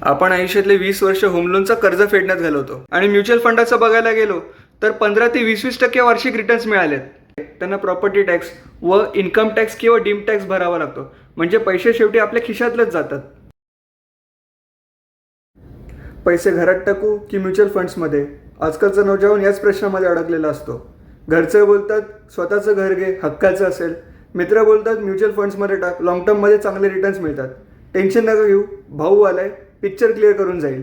आपण आयुष्यातले 20 वर्ष होम लोनचा कर्ज फेडण्यात घालवतो आणि म्युच्युअल फंडाचं बघायला गेलो तर 15 ते 20% वार्षिक रिटर्न्स मिळालेत. त्यांना प्रॉपर्टी टॅक्स व इन्कम टॅक्स किंवा डीम टॅक्स भरावा लागतो, म्हणजे पैसे शेवटी आपल्या खिशातलेच जातात. पैसे घरात टाकू की म्युच्युअल फंड्समध्ये? आजकालचा नौजवान याच प्रश्नामध्ये अडकलेला असतो. घरचे बोलतात स्वतःचं घर घे, हक्काचं असेल. मित्र बोलतात म्युच्युअल फंड्समध्ये टाक, लॉंग टर्ममध्ये चांगले रिटर्न्स मिळतात. टेन्शन नका घेऊ, भाऊ आलाय, पिक्चर क्लिअर करून जाईल.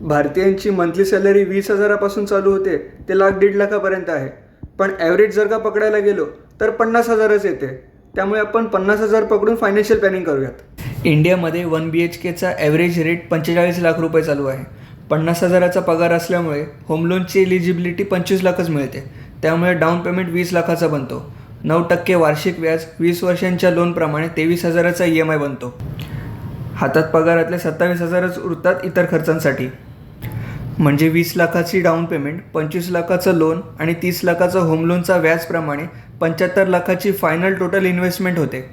भारतीयांची मंथली सॅलरी 20,000पासून चालू होते ते 1,00,000-1.5 लाखापर्यंत आहे. पण ॲव्हरेज जर का पकडायला गेलो तर 50,000च येते. त्यामुळे आपण 50,000 पकडून फायनान्शियल प्लॅनिंग करूयात. इंडियामध्ये 1 BHKचा ॲव्हरेज रेट 45 लाख रुपये चालू आहे. 50,000चा पगार असल्यामुळे होम लोनची एलिजिबिलिटी 25 लाखच मिळते. त्यामुळे डाऊन पेमेंट 20 लाखाचा बनतो. 9% वार्षिक व्याज, 20 वर्षांच्या लोनप्रमाणे 23,000चा EMI बनतो. हातात पगारातले 27,000च उरतात इतर खर्चांसाठी. म्हणजे 20 लाखाची डाऊन पेमेंट, 25 लाखाचं लोन आणि 30 लाखाचं होम लोनचा व्याजप्रमाणे 75 लाखाची फायनल टोटल इन्व्हेस्टमेंट होते.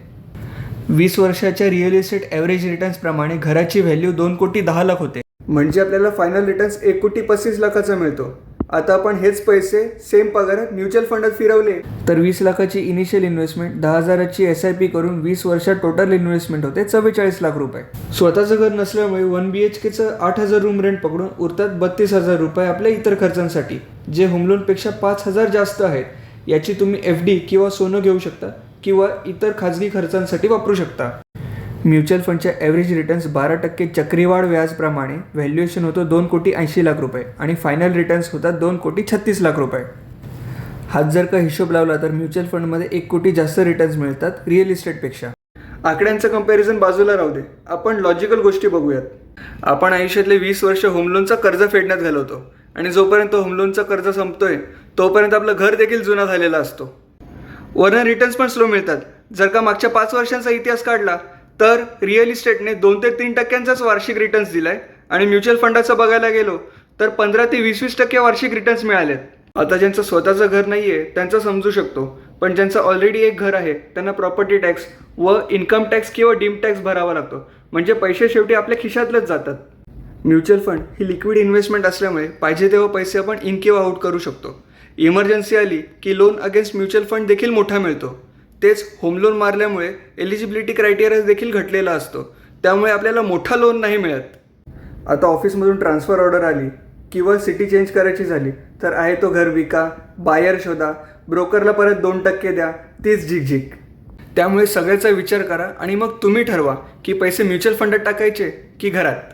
20 वर्षाच्या रिअल इस्टेट ॲव्हरेज रिटर्न्सप्रमाणे घराची व्हॅल्यू 2,10,00,000 होते. म्हणजे आपल्याला फायनल रिटर्न्स 1,35,00,000चा मिळतो. आता आपण हेच पैसे सेम पगारात म्युच्युअल फंडात फिरवले तर 20 लाखाची इनिशियल इन्व्हेस्टमेंट, 10,000ची SIP करून 20 वर्षात टोटल इन्व्हेस्टमेंट होते 44 लाख रुपये. स्वतःचं घर नसल्यामुळे 1 BHKचं 8,000 रूम रेंट पकडून उरतात 32,000 रुपये आपल्या इतर खर्चांसाठी, जे होम लोनपेक्षा 5,000 जास्त आहेत. याची तुम्ही FD किंवा सोनं घेऊ शकता किंवा इतर खाजगी खर्चांसाठी वापरू शकता. म्युच्युअल फंडच्या ॲव्हरेज रिटर्न्स 12% चक्रीवाढ व्याजप्रमाणे व्हॅल्युएशन होतं 2,80,00,000 रुपये आणि फायनल रिटर्न्स होतात 2,36,00,000 रुपये. हाच जर का हिशोब लावला तर म्युच्युअल फंडमध्ये 1 कोटी जास्त रिटर्न्स मिळतात रिअल इस्टेटपेक्षा. आकड्यांचं कंपॅरिझन बाजूला राहू दे, आपण लॉजिकल गोष्टी बघूयात. आपण आयुष्यातले 20 वर्ष होम लोनचा कर्ज फेडण्यात घालवतो आणि जोपर्यंत होम लोनचा कर्ज संपतोय तोपर्यंत आपलं घर देखील जुना झालेला असतो. वरनं रिटर्न्स पण स्लो मिळतात. जर का मागच्या 5 वर्षांचा इतिहास काढला तर रिअल इस्टेटने 2 ते 3%च वार्षिक रिटर्न्स दिलाय आणि म्युच्युअल फंडाचं बघायला गेलो तर 15 ते 20% वार्षिक रिटर्न्स मिळालेत. आता ज्यांचं स्वतःचं घर नाही आहे त्यांचं समजू शकतो, पण ज्यांचं ऑलरेडी एक घर आहे त्यांना प्रॉपर्टी टॅक्स व इन्कम टॅक्स किंवा डीम टॅक्स भरावा लागतो, म्हणजे पैसे शेवटी आपल्या खिशातलेच जातात. म्युच्युअल फंड ही लिक्विड इन्व्हेस्टमेंट असल्यामुळे पाहिजे तेव्हा पैसे आपण इन किंवा आउट करू शकतो. इमर्जन्सी आली की लोन अगेन्स्ट म्युच्युअल फंड देखील मोठा मिळतो. तेच होम लोन मारल्यामुळे एलिजिबिलिटी क्रायटेरिया देखील घटलेला असतो, त्यामुळे आपल्याला मोठा लोन नाही मिळत. आता ऑफिसमधून ट्रान्सफर ऑर्डर आली किंवा सिटी चेंज करायची झाली तर आहे तो घर विका, बायर शोधा, ब्रोकरला परत 2% द्या, तीच झिकझिक. त्यामुळे सगळ्याचा विचार करा आणि मग तुम्ही ठरवा की पैसे म्युच्युअल फंडात टाकायचे की घरात.